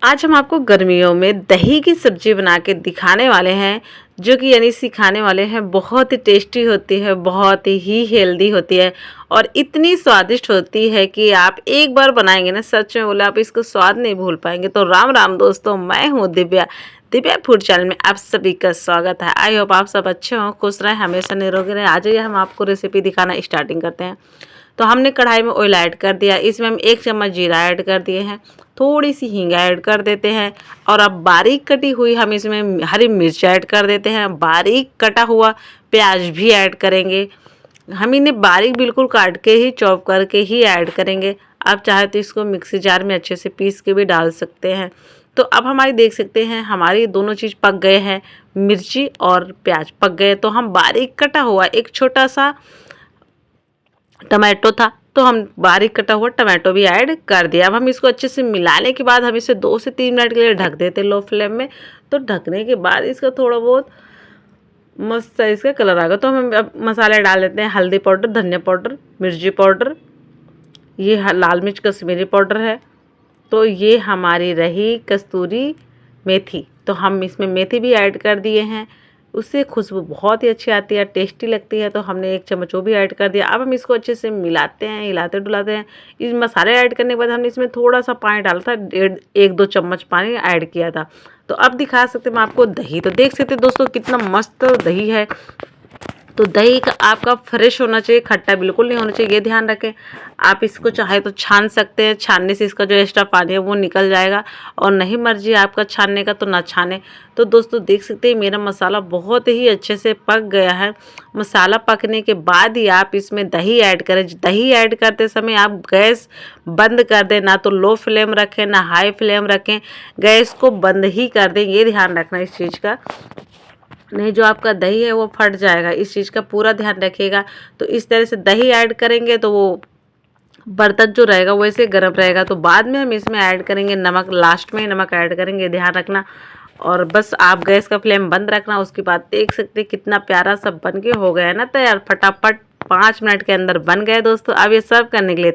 आज हम आपको गर्मियों में दही की सब्जी बना के दिखाने वाले हैं, जो कि यानी सिखाने वाले हैं। बहुत ही टेस्टी होती है, बहुत ही हेल्दी होती है और इतनी स्वादिष्ट होती है कि आप एक बार बनाएंगे ना, सच में बोले आप इसको स्वाद नहीं भूल पाएंगे। तो राम राम दोस्तों, मैं हूँ दिव्या। दिव्या फूड चैनल में आप सभी का स्वागत है। आई होप आप सब अच्छे हों, खुश रहें, हमेशा निरोगी रहें। आज ही हम आपको रेसिपी दिखाना स्टार्टिंग करते हैं। तो हमने कढ़ाई में ऑयल ऐड कर दिया, इसमें हम 1 चम्मच जीरा ऐड कर दिए हैं, थोड़ी सी हींग ऐड कर देते हैं और अब बारीक कटी हुई हम इसमें हरी मिर्च ऐड कर देते हैं। बारीक कटा हुआ प्याज भी ऐड करेंगे। हम इन्हें बारीक बिल्कुल काट के ही चॉप करके ही ऐड करेंगे। आप चाहे तो इसको मिक्सी जार में अच्छे से पीस के भी डाल सकते हैं। तो अब हमारी देख सकते हैं हमारी दोनों चीज़ पक गए हैं, मिर्ची और प्याज पक गए। तो हम बारीक कटा हुआ एक छोटा सा टमाटो था, तो हम बारीक कटा हुआ टमाटो भी ऐड कर दिया। अब हम इसको अच्छे से मिलाने के बाद हम इसे 2 से 3 मिनट के लिए ढक देते लो फ्लेम में। तो ढकने के बाद इसका थोड़ा बहुत मस्त सा इसका कलर आएगा। तो हम अब मसाले डाल देते हैं, हल्दी पाउडर, धनिया पाउडर, मिर्ची पाउडर, ये लाल मिर्च कश्मीरी पाउडर है। तो ये हमारी रही कस्तूरी मेथी, तो हम इसमें मेथी भी ऐड कर दिए हैं। उससे खुशबू बहुत ही अच्छी आती है, टेस्टी लगती है। तो हमने 1 चम्मच वो भी ऐड कर दिया। अब हम इसको अच्छे से मिलाते हैं, हिलाते डुलाते हैं। इस मसाले ऐड करने के बाद हमने इसमें थोड़ा सा पानी डाला था, 1-2 चम्मच पानी ऐड किया था। तो अब दिखा सकते हैं मैं आपको दही। तो देख सकते हैं दोस्तों कितना मस्त दही है। तो दही का आपका फ्रेश होना चाहिए, खट्टा बिल्कुल नहीं होना चाहिए, ये ध्यान रखें। आप इसको चाहे तो छान सकते हैं, छानने से इसका जो एक्स्ट्रा पानी है वो निकल जाएगा। और नहीं मर्जी आपका छानने का तो ना छाने। तो दोस्तों देख सकते हैं मेरा मसाला बहुत ही अच्छे से पक गया है। मसाला पकने के बाद ही आप इसमें दही ऐड करें। दही ऐड करते समय आप गैस बंद कर दें, ना तो लो फ्लेम रखें ना हाई फ्लेम रखें, गैस को बंद ही कर दें। ये ध्यान रखना इस चीज़ का, नहीं जो आपका दही है वो फट जाएगा। इस चीज़ का पूरा ध्यान रखिएगा। तो इस तरह से दही ऐड करेंगे तो वो बर्तन जो रहेगा वैसे गर्म रहेगा। तो बाद में हम इसमें ऐड करेंगे नमक, लास्ट में नमक ऐड करेंगे, ध्यान रखना। और बस आप गैस का फ्लेम बंद रखना। उसके बाद देख सकते हैं कितना प्यारा सा बन के हो गया है ना तैयार। फटाफट 5 मिनट के अंदर बन गए दोस्तों। अब ये सर्व करने के लिए